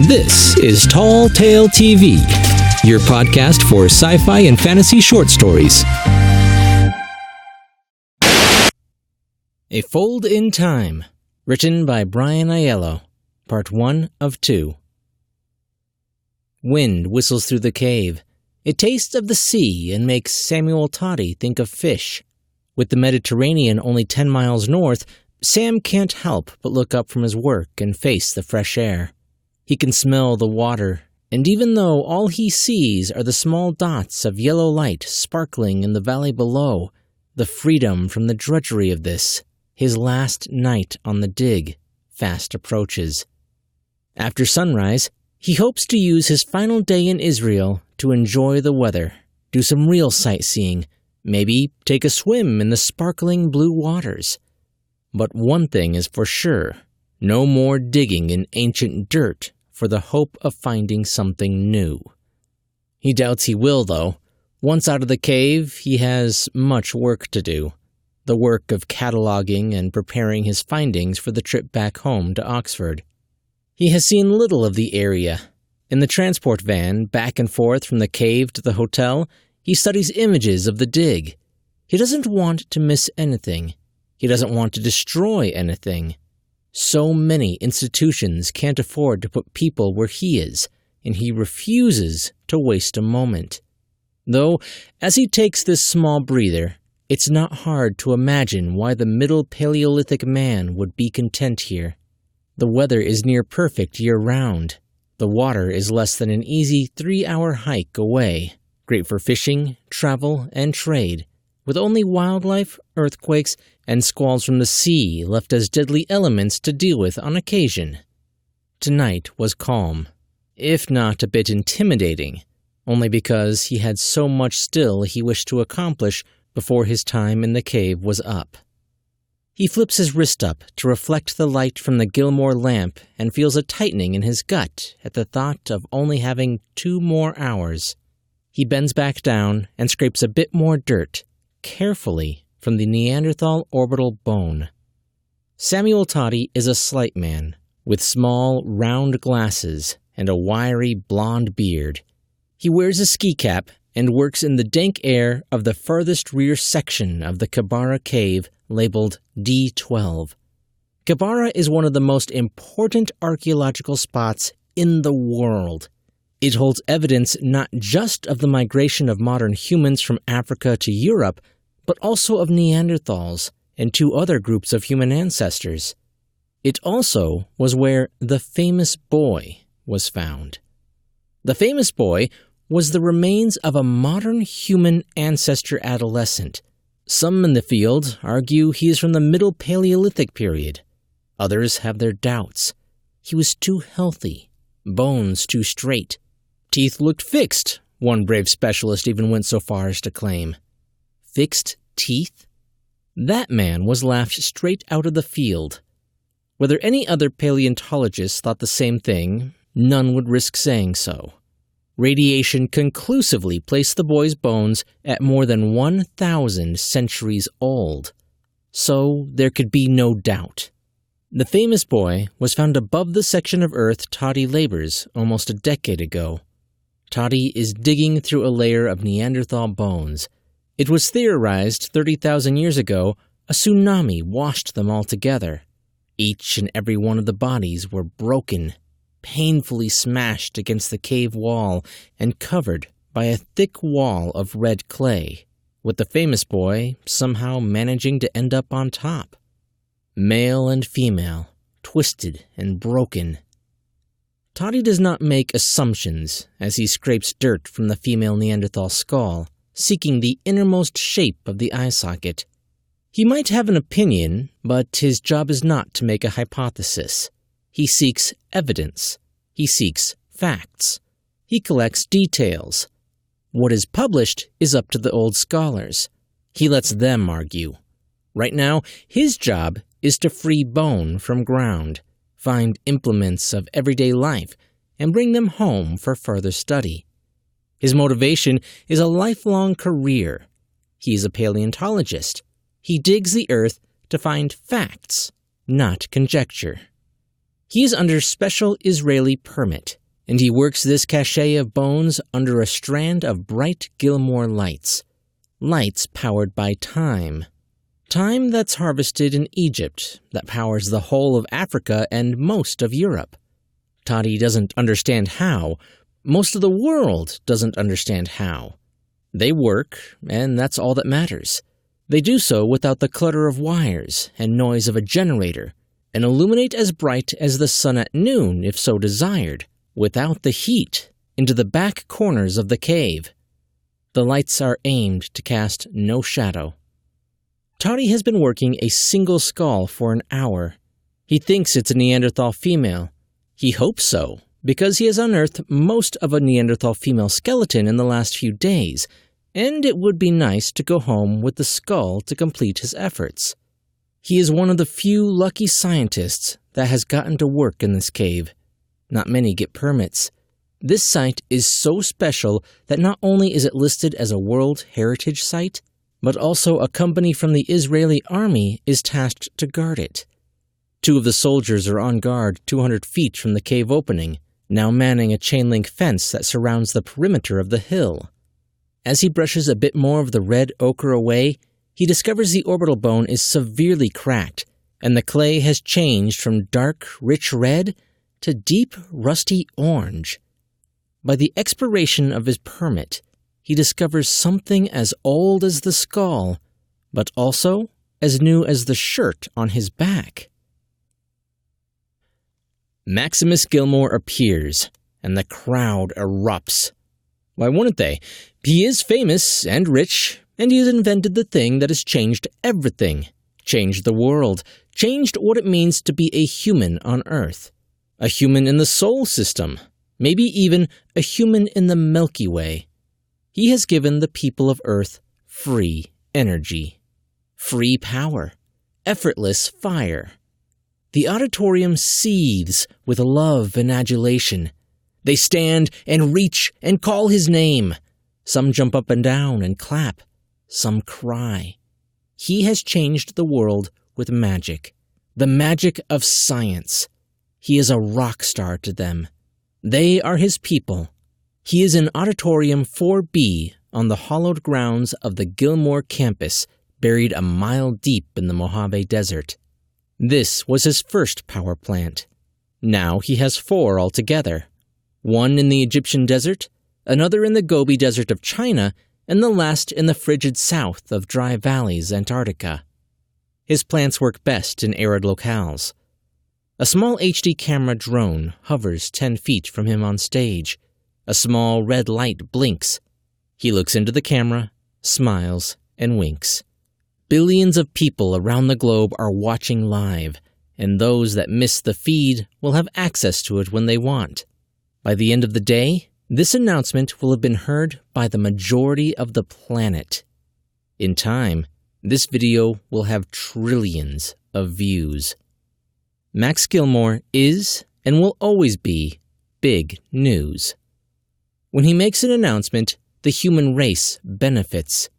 This is Tall Tale TV, your podcast for sci-fi and fantasy short stories. A Fold in Time, written by Bryan Aiello, Part 1 of 2. Wind whistles through the cave. It tastes of the sea and makes Samuel Toddy think of fish. With the Mediterranean only 10 miles north, Sam can't help but look up from his work and face the fresh air. He can smell the water, and even though all he sees are the small dots of yellow light sparkling in the valley below, the freedom from the drudgery of this, his last night on the dig, fast approaches. After sunrise, he hopes to use his final day in Israel to enjoy the weather, do some real sightseeing, maybe take a swim in the sparkling blue waters. But one thing is for sure, no more digging in ancient dirt for the hope of finding something new. He doubts he will, though. Once out of the cave, he has much work to do. The work of cataloging and preparing his findings for the trip back home to Oxford. He has seen little of the area. In the transport van, back and forth from the cave to the hotel, he studies images of the dig. He doesn't want to miss anything. He doesn't want to destroy anything. So many institutions can't afford to put people where he is, and he refuses to waste a moment. Though, as he takes this small breather, it's not hard to imagine why the Middle Paleolithic man would be content here. The weather is near perfect year-round. The water is less than an easy 3-hour hike away, great for fishing, travel, and trade, with only wildlife, earthquakes, and squalls from the sea left as deadly elements to deal with on occasion. Tonight was calm, if not a bit intimidating, only because he had so much still he wished to accomplish before his time in the cave was up. He flips his wrist up to reflect the light from the Gilmore lamp and feels a tightening in his gut at the thought of only having 2 more hours. He bends back down and scrapes a bit more dirt, carefully, from the Neanderthal orbital bone. Samuel Toddy is a slight man, with small, round glasses and a wiry, blond beard. He wears a ski cap and works in the dank air of the furthest rear section of the Kabara cave labeled D12. Kabara is one of the most important archaeological spots in the world. It holds evidence not just of the migration of modern humans from Africa to Europe, but also of Neanderthals and 2 other groups of human ancestors. It also was where the famous boy was found. The famous boy was the remains of a modern human ancestor adolescent. Some in the field argue he is from the Middle Paleolithic period. Others have their doubts. He was too healthy, bones too straight. Teeth looked fixed, one brave specialist even went so far as to claim. Fixed teeth? That man was laughed straight out of the field. Whether any other paleontologists thought the same thing, none would risk saying so. Radiation conclusively placed the boy's bones at more than 1,000 centuries old. So there could be no doubt. The famous boy was found above the section of Earth Toddy labors almost a decade ago. Toddy is digging through a layer of Neanderthal bones. It was theorized 30,000 years ago a tsunami washed them all together. Each and every one of the bodies were broken, painfully smashed against the cave wall and covered by a thick wall of red clay, with the famous boy somehow managing to end up on top. Male and female, twisted and broken. Toddy does not make assumptions as he scrapes dirt from the female Neanderthal skull, seeking the innermost shape of the eye socket. He might have an opinion, but his job is not to make a hypothesis. He seeks evidence. He seeks facts. He collects details. What is published is up to the old scholars. He lets them argue. Right now, his job is to free bone from ground, find implements of everyday life, and bring them home for further study. His motivation is a lifelong career. He is a paleontologist. He digs the earth to find facts, not conjecture. He is under special Israeli permit, and he works this cache of bones under a strand of bright Gilmore lights. Lights powered by time. Time that's harvested in Egypt, that powers the whole of Africa and most of Europe. Toddy doesn't understand how. Most of the world doesn't understand how. They work, and that's all that matters. They do so without the clutter of wires and noise of a generator, and illuminate as bright as the sun at noon if so desired, without the heat, into the back corners of the cave. The lights are aimed to cast no shadow. Toddy has been working a single skull for an hour. He thinks it's a Neanderthal female. He hopes so, because he has unearthed most of a Neanderthal female skeleton in the last few days, and it would be nice to go home with the skull to complete his efforts. He is one of the few lucky scientists that has gotten to work in this cave. Not many get permits. This site is so special that not only is it listed as a World Heritage Site, but also a company from the Israeli army is tasked to guard it. 2 of the soldiers are on guard 200 feet from the cave opening, now manning a chain-link fence that surrounds the perimeter of the hill. As he brushes a bit more of the red ochre away, he discovers the orbital bone is severely cracked, and the clay has changed from dark, rich red to deep, rusty orange. By the expiration of his permit, he discovers something as old as the skull, but also as new as the shirt on his back. Maximus Gilmore appears, and the crowd erupts. Why wouldn't they? He is famous and rich, and he has invented the thing that has changed everything, changed the world, changed what it means to be a human on Earth, a human in the Sol system, maybe even a human in the Milky Way. He has given the people of Earth free energy, free power, effortless fire. The auditorium seethes with love and adulation. They stand and reach and call his name. Some jump up and down and clap. Some cry. He has changed the world with magic, the magic of science. He is a rock star to them. They are his people. He is in Auditorium 4B on the hollowed grounds of the Gilmore campus, buried a mile deep in the Mojave Desert. This was his first power plant. Now he has 4 altogether. 1 in the Egyptian desert, another in the Gobi Desert of China, and the last in the frigid south of Dry Valley's Antarctica. His plants work best in arid locales. A small HD camera drone hovers 10 feet from him on stage. A small red light blinks. He looks into the camera, smiles, and winks. Billions of people around the globe are watching live, and those that miss the feed will have access to it when they want. By the end of the day, this announcement will have been heard by the majority of the planet. In time, this video will have trillions of views. Max Gilmore is and will always be big news. When he makes an announcement, the human race benefits.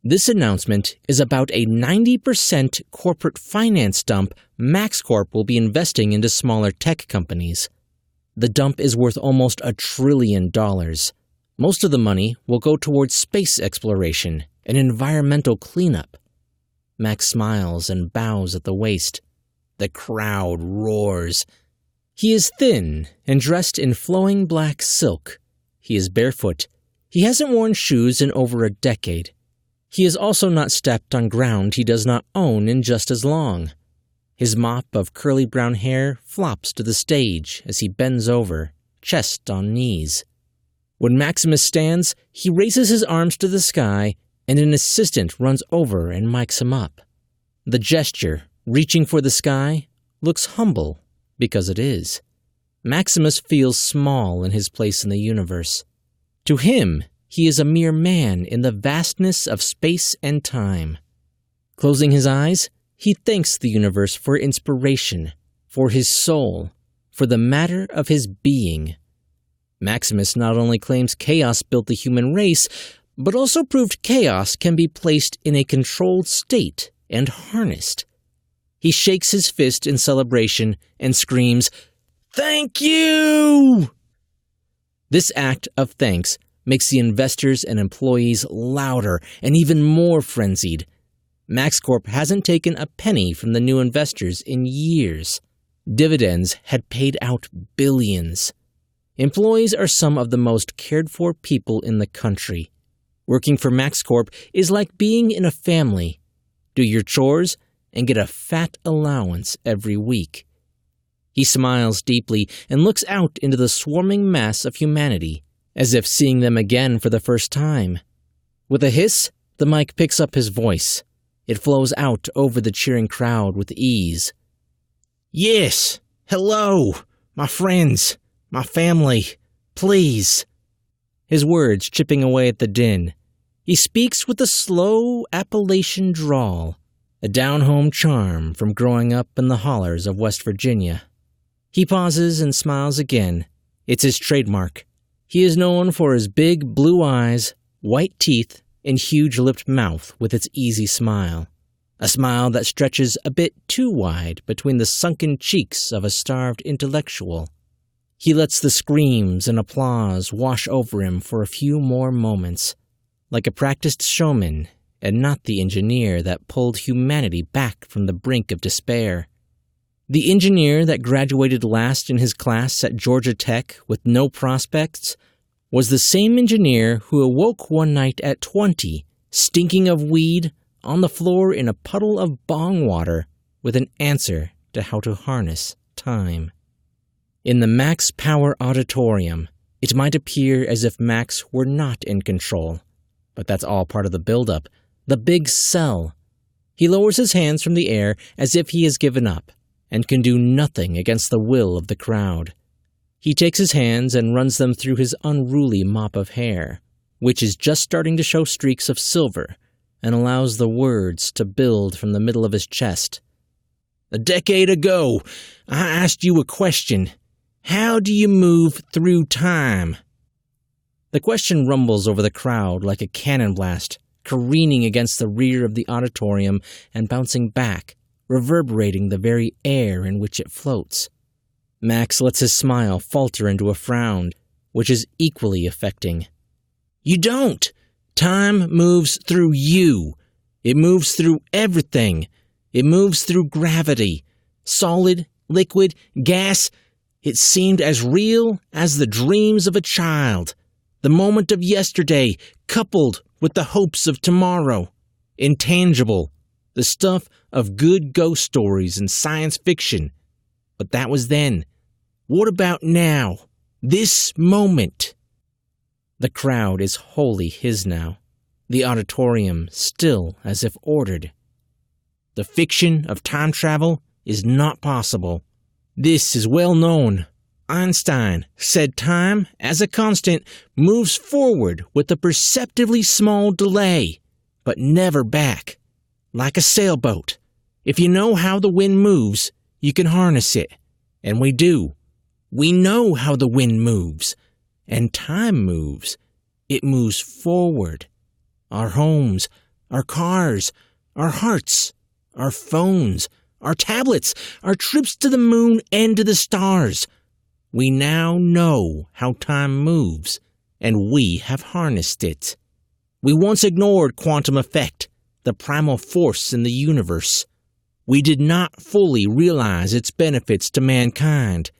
This announcement is about a 90% corporate finance dump MaxCorp will be investing into smaller tech companies. The dump is worth almost $1 trillion. Most of the money will go towards space exploration and environmental cleanup. Max smiles and bows at the waist. The crowd roars. He is thin and dressed in flowing black silk. He is barefoot. He hasn't worn shoes in over a decade. He has also not stepped on ground he does not own in just as long. His mop of curly brown hair flops to the stage as he bends over, chest on knees. When Maximus stands, he raises his arms to the sky, and an assistant runs over and mics him up. The gesture, reaching for the sky, looks humble, because it is. Maximus feels small in his place in the universe. To him, he is a mere man in the vastness of space and time. Closing his eyes, he thanks the universe for inspiration, for his soul, for the matter of his being. Maximus not only claims chaos built the human race, but also proved chaos can be placed in a controlled state and harnessed. He shakes his fist in celebration and screams, "Thank you!" This act of thanks makes the investors and employees louder and even more frenzied. MaxCorp hasn't taken a penny from the new investors in years. Dividends had paid out billions. Employees are some of the most cared-for people in the country. Working for MaxCorp is like being in a family. Do your chores and get a fat allowance every week. He smiles deeply and looks out into the swarming mass of humanity, as if seeing them again for the first time. With a hiss, the mic picks up his voice. It flows out over the cheering crowd with ease. "Yes, hello, my friends, my family, please." His words chipping away at the din. He speaks with a slow Appalachian drawl, a down-home charm from growing up in the hollers of West Virginia. He pauses and smiles again. It's his trademark. He is known for his big blue eyes, white teeth, and huge-lipped mouth with its easy smile. A smile that stretches a bit too wide between the sunken cheeks of a starved intellectual. He lets the screams and applause wash over him for a few more moments, like a practiced showman and not the engineer that pulled humanity back from the brink of despair. The engineer that graduated last in his class at Georgia Tech with no prospects was the same engineer who awoke one night at 20, stinking of weed, on the floor in a puddle of bong water with an answer to how to harness time. In the Max Power Auditorium, it might appear as if Max were not in control, but that's all part of the build-up, the big sell. He lowers his hands from the air as if he has given up and can do nothing against the will of the crowd. He takes his hands and runs them through his unruly mop of hair, which is just starting to show streaks of silver, and allows the words to build from the middle of his chest. "A decade ago, I asked you a question. How do you move through time?" The question rumbles over the crowd like a cannon blast, careening against the rear of the auditorium and bouncing back, reverberating the very air in which it floats. Max lets his smile falter into a frown, which is equally affecting. "You don't! Time moves through you. It moves through everything. It moves through gravity. Solid, liquid, gas. It seemed as real as the dreams of a child. The moment of yesterday, coupled with the hopes of tomorrow. Intangible. The stuff of good ghost stories and science fiction. But that was then. What about now? This moment?" The crowd is wholly his now, the auditorium still as if ordered. The fiction of time travel is not possible. This is well known. Einstein said time, as a constant, moves forward with a perceptibly small delay, but never back. Like a sailboat. If you know how the wind moves, you can harness it. And we do. We know how the wind moves. And time moves. It moves forward. Our homes, our cars, our hearts, our phones, our tablets, our trips to the moon and to the stars. We now know how time moves, and we have harnessed it. We once ignored quantum effect, the primal force in the universe. We did not fully realize its benefits to mankind.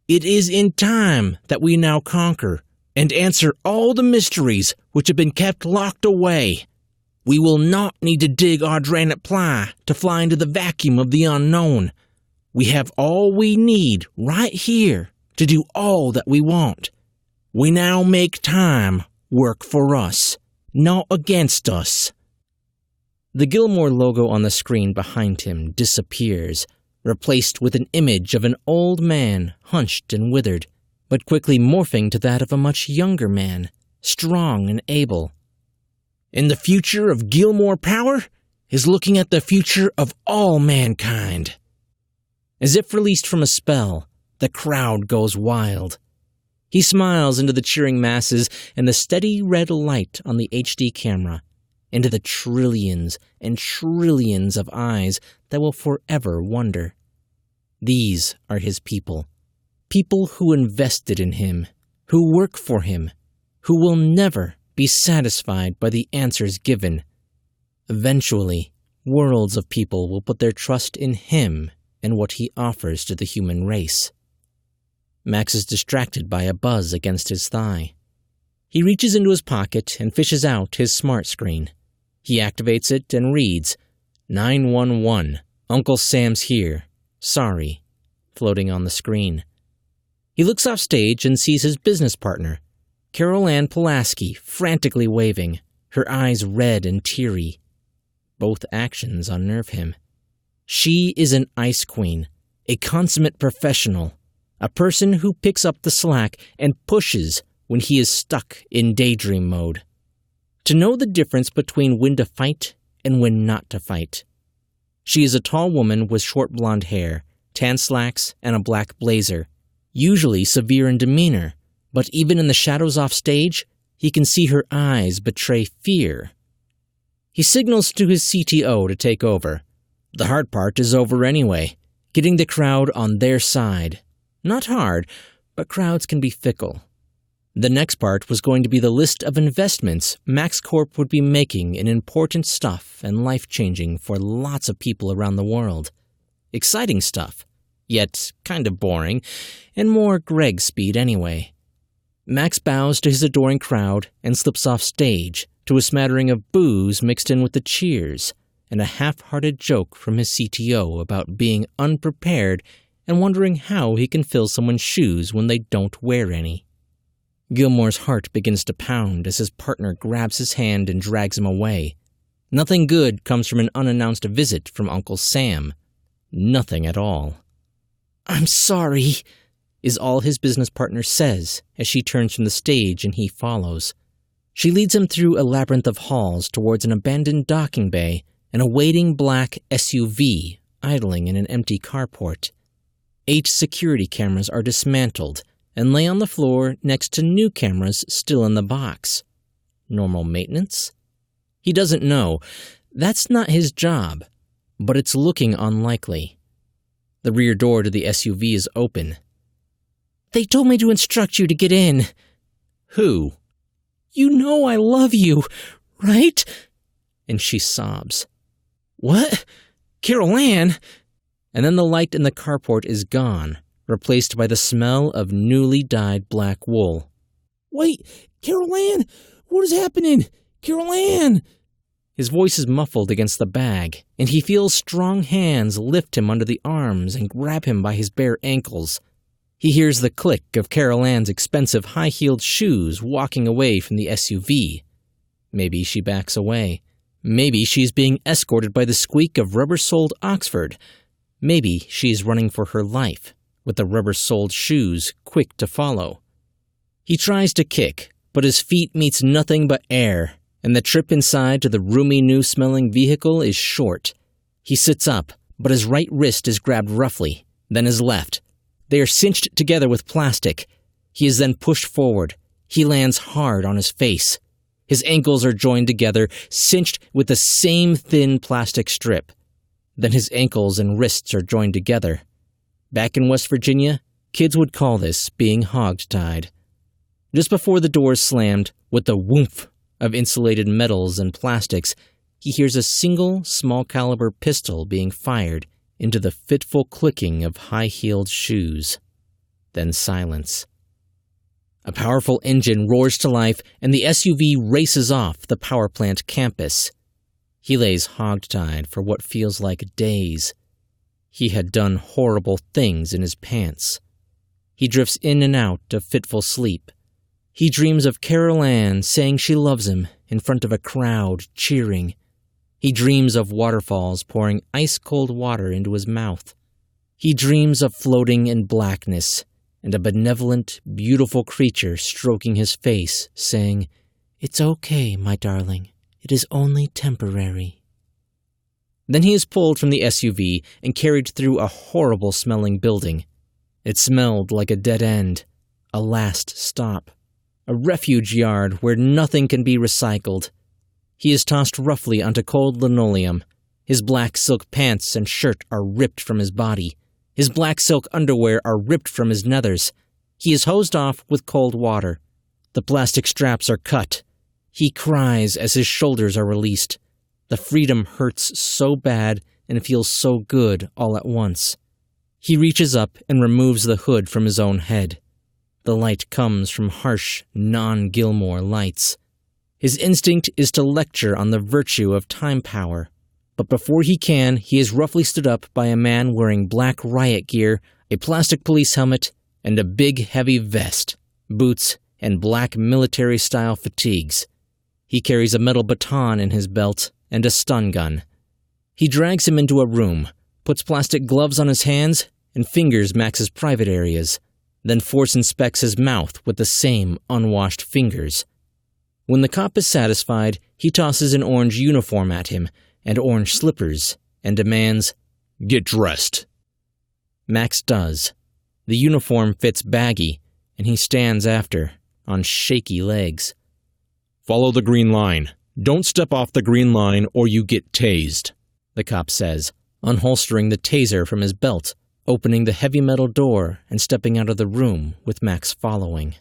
It is in time that we now conquer and answer all the mysteries which have been kept locked away. We will not need to dig our granite ply to fly into the vacuum of the unknown. We have all we need right here to do all that we want. We now make time work for us, not against us. The Gilmore logo on the screen behind him disappears, replaced with an image of an old man, hunched and withered, but quickly morphing to that of a much younger man, strong and able. And the future of Gilmore Power is looking at the future of all mankind. As if released from a spell, the crowd goes wild. He smiles into the cheering masses and the steady red light on the HD camera, into the trillions and trillions of eyes that will forever wonder. These are his people. People who invested in him, who work for him, who will never be satisfied by the answers given. Eventually, worlds of people will put their trust in him and what he offers to the human race. Max is distracted by a buzz against his thigh. He reaches into his pocket and fishes out his smart screen. He activates it and reads, 911, Uncle Sam's here. Sorry, floating on the screen. He looks off stage and sees his business partner, Carol Ann Pulaski, frantically waving, her eyes red and teary. Both actions unnerve him. She is an ice queen, a consummate professional, a person who picks up the slack and pushes when he is stuck in daydream mode. To know the difference between when to fight and when not to fight. She is a tall woman with short blonde hair, tan slacks, and a black blazer, usually severe in demeanor, but even in the shadows off stage, he can see her eyes betray fear. He signals to his CTO to take over. The hard part is over anyway, getting the crowd on their side. Not hard, but crowds can be fickle. The next part was going to be the list of investments Max Corp would be making in important stuff and life-changing for lots of people around the world. Exciting stuff, yet kind of boring, and more Greg speed anyway. Max bows to his adoring crowd and slips off stage to a smattering of boos mixed in with the cheers, and a half-hearted joke from his CTO about being unprepared and wondering how he can fill someone's shoes when they don't wear any. Gilmore's heart begins to pound as his partner grabs his hand and drags him away. Nothing good comes from an unannounced visit from Uncle Sam. Nothing at all. "I'm sorry," is all his business partner says as she turns from the stage and he follows. She leads him through a labyrinth of halls towards an abandoned docking bay and a waiting black SUV idling in an empty carport. 8 security cameras are dismantled and lay on the floor next to new cameras still in the box. Normal maintenance? He doesn't know. That's not his job, but it's looking unlikely. The rear door to the SUV is open. "They told me to instruct you to get in." "Who?" "You know I love you, right?" And she sobs. "What? Carol Ann?" And then the light in the carport is gone, replaced by the smell of newly dyed black wool. "Wait, Carol Ann, what is happening? Carol Ann!" His voice is muffled against the bag, and he feels strong hands lift him under the arms and grab him by his bare ankles. He hears the click of Carol Ann's expensive high-heeled shoes walking away from the SUV. Maybe she backs away. Maybe she's being escorted by the squeak of rubber-soled Oxford. Maybe she's running for her life, with the rubber-soled shoes quick to follow. He tries to kick, but his feet meets nothing but air, and the trip inside to the roomy new-smelling vehicle is short. He sits up, but his right wrist is grabbed roughly, then his left. They are cinched together with plastic. He is then pushed forward. He lands hard on his face. His ankles are joined together, cinched with the same thin plastic strip. Then his ankles and wrists are joined together. Back in West Virginia, kids would call this being hogtied. Just before the doors slammed, with the whoomph of insulated metals and plastics, he hears a single small-caliber pistol being fired into the fitful clicking of high-heeled shoes. Then silence. A powerful engine roars to life, and the SUV races off the power plant campus. He lays hogtied for what feels like days. He had done horrible things in his pants. He drifts in and out of fitful sleep. He dreams of Carol Ann saying she loves him in front of a crowd cheering. He dreams of waterfalls pouring ice-cold water into his mouth. He dreams of floating in blackness and a benevolent, beautiful creature stroking his face, saying, "It's okay, my darling. It is only temporary." Then he is pulled from the SUV and carried through a horrible-smelling building. It smelled like a dead end, a last stop, a refuge yard where nothing can be recycled. He is tossed roughly onto cold linoleum. His black silk pants and shirt are ripped from his body. His black silk underwear are ripped from his nethers. He is hosed off with cold water. The plastic straps are cut. He cries as his shoulders are released. The freedom hurts so bad and feels so good all at once. He reaches up and removes the hood from his own head. The light comes from harsh, non-Gilmore lights. His instinct is to lecture on the virtue of time power. But before he can, he is roughly stood up by a man wearing black riot gear, a plastic police helmet, and a big heavy vest, boots, and black military-style fatigues. He carries a metal baton in his belt and a stun gun. He drags him into a room, puts plastic gloves on his hands, and fingers Max's private areas, then force inspects his mouth with the same unwashed fingers. When the cop is satisfied, he tosses an orange uniform at him and orange slippers and demands, "Get dressed." Max does. The uniform fits baggy, and he stands after, on shaky legs. "Follow the green line. Don't step off the green line or you get tased," the cop says, unholstering the taser from his belt, opening the heavy metal door and stepping out of the room with Max following.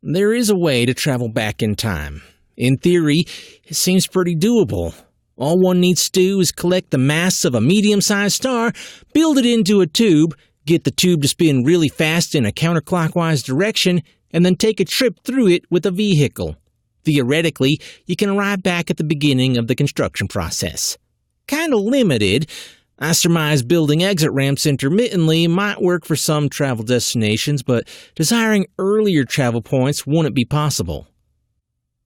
There is a way to travel back in time. In theory, it seems pretty doable. All one needs to do is collect the mass of a medium-sized star, build it into a tube, get the tube to spin really fast in a counterclockwise direction, and then take a trip through it with a vehicle. Theoretically, you can arrive back at the beginning of the construction process. Kinda limited. I surmise building exit ramps intermittently might work for some travel destinations, but desiring earlier travel points wouldn't be possible.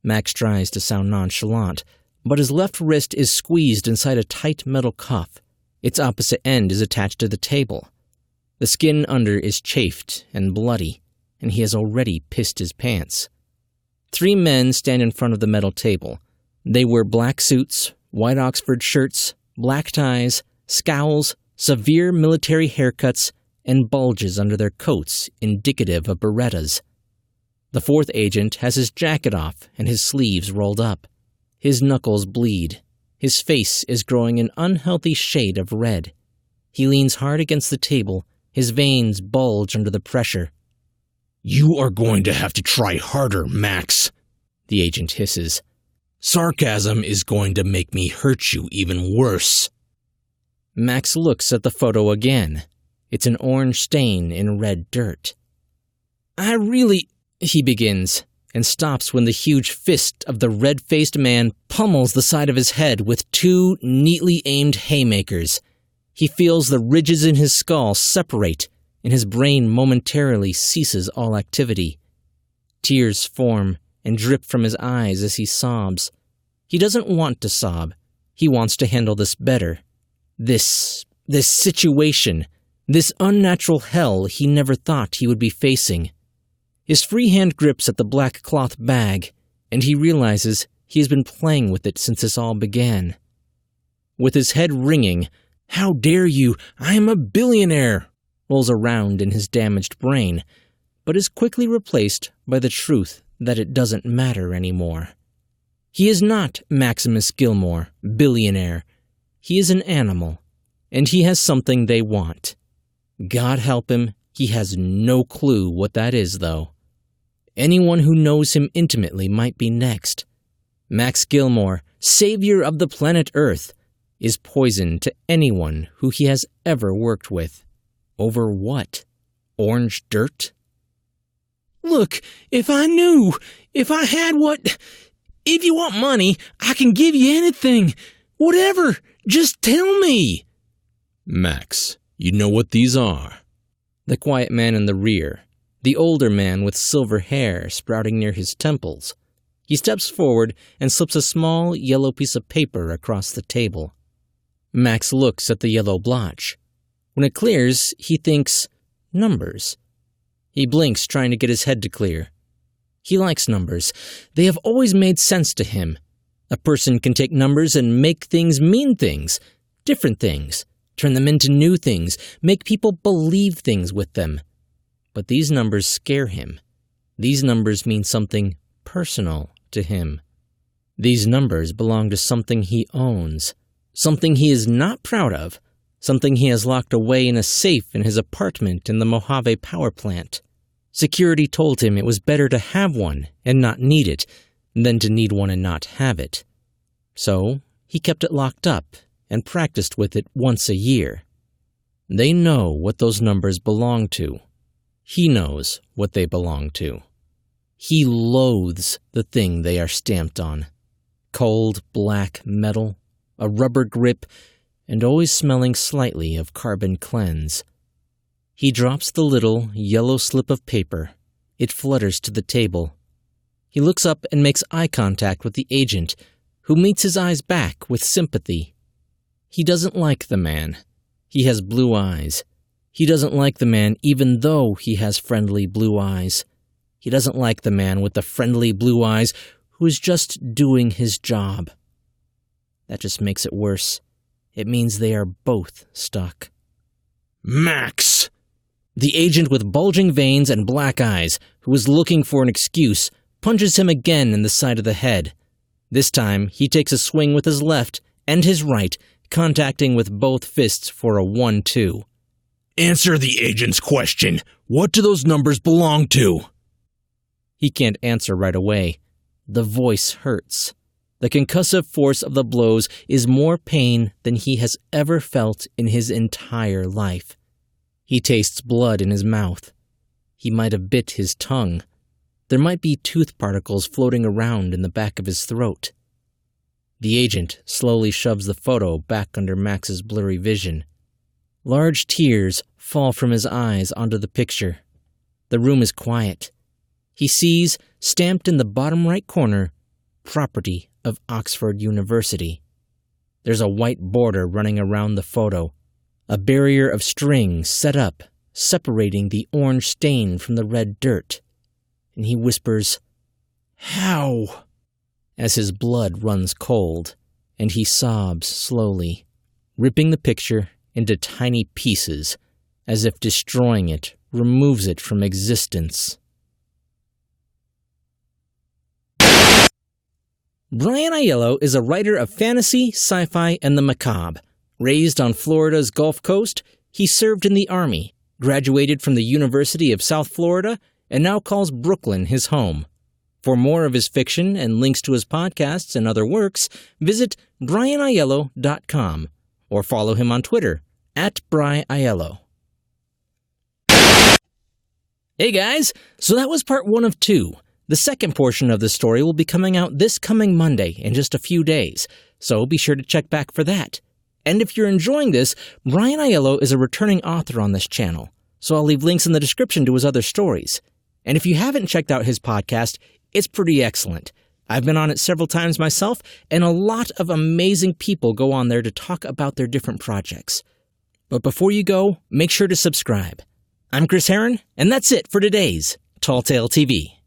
Max tries to sound nonchalant, but his left wrist is squeezed inside a tight metal cuff. Its opposite end is attached to the table. The skin under is chafed and bloody, and he has already pissed his pants. 3 men stand in front of the metal table. They wear black suits, white Oxford shirts, black ties, scowls, severe military haircuts, and bulges under their coats indicative of Berettas. The 4th agent has his jacket off and his sleeves rolled up. His knuckles bleed. His face is growing an unhealthy shade of red. He leans hard against the table. His veins bulge under the pressure. "You are going to have to try harder, Max," the agent hisses. "Sarcasm is going to make me hurt you even worse." Max looks at the photo again. It's an orange stain in red dirt. He begins, and stops when the huge fist of the red-faced man pummels the side of his head with 2 neatly aimed haymakers. He feels the ridges in his skull separate, and his brain momentarily ceases all activity. Tears form and drip from his eyes as he sobs. He doesn't want to sob. He wants to handle this better. This situation, this unnatural hell he never thought he would be facing. His free hand grips at the black cloth bag, and he realizes he has been playing with it since this all began. With his head ringing, "How dare you? I am a billionaire!" rolls around in his damaged brain, but is quickly replaced by the truth that it doesn't matter anymore. He is not Maximus Gilmore, billionaire. He is an animal, and he has something they want. God help him, he has no clue what that is, though. Anyone who knows him intimately might be next. Max Gilmore, savior of the planet Earth, is poison to anyone who he has ever worked with. Over what? Orange dirt? "Look, if I knew, if I had what... If you want money, I can give you anything. Whatever, just tell me." "Max, you know what these are?" The quiet man in the rear, the older man with silver hair sprouting near his temples. He steps forward and slips a small yellow piece of paper across the table. Max looks at the yellow blotch. When it clears, he thinks, numbers. He blinks, trying to get his head to clear. He likes numbers. They have always made sense to him. A person can take numbers and make things mean things, different things, turn them into new things, make people believe things with them. But these numbers scare him. These numbers mean something personal to him. These numbers belong to something he owns, something he is not proud of, something he has locked away in a safe in his apartment in the Mojave power plant. Security told him it was better to have one and not need it than to need one and not have it. So he kept it locked up and practiced with it once a year. They know what those numbers belong to. He knows what they belong to. He loathes the thing they are stamped on. Cold, black metal, a rubber grip, and always smelling slightly of carbon cleanse. He drops the little, yellow slip of paper. It flutters to the table. He looks up and makes eye contact with the agent, who meets his eyes back with sympathy. He doesn't like the man. He has blue eyes. He doesn't like the man even though he has friendly blue eyes. He doesn't like the man with the friendly blue eyes who is just doing his job. That just makes it worse. It means they are both stuck. Max! The agent with bulging veins and black eyes, who is looking for an excuse, punches him again in the side of the head. This time, he takes a swing with his left and his right, contacting with both fists for a 1-2. Answer the agent's question. What do those numbers belong to? He can't answer right away. The voice hurts. The concussive force of the blows is more pain than he has ever felt in his entire life. He tastes blood in his mouth. He might have bit his tongue. There might be tooth particles floating around in the back of his throat. The agent slowly shoves the photo back under Max's blurry vision. Large tears fall from his eyes onto the picture. The room is quiet. He sees, stamped in the bottom right corner, property of Oxford University. There's a white border running around the photo, a barrier of string set up, separating the orange stain from the red dirt. And he whispers, "How?" as his blood runs cold, and he sobs slowly, ripping the picture into tiny pieces, as if destroying it removes it from existence. Bryan Aiello is a writer of fantasy, sci-fi, and the macabre. Raised on Florida's Gulf Coast, he served in the Army, graduated from the University of South Florida, and now calls Brooklyn his home. For more of his fiction and links to his podcasts and other works, visit BryanAiello.com or follow him on Twitter @BryanAiello. Hey guys, so that was part 1 of 2. The second portion of the story will be coming out this coming Monday in just a few days, so be sure to check back for that. And if you're enjoying this, Bryan Aiello is a returning author on this channel, so I'll leave links in the description to his other stories. And if you haven't checked out his podcast, it's pretty excellent. I've been on it several times myself, and a lot of amazing people go on there to talk about their different projects. But before you go, make sure to subscribe. I'm Chris Herron, and that's it for today's Tall Tale TV.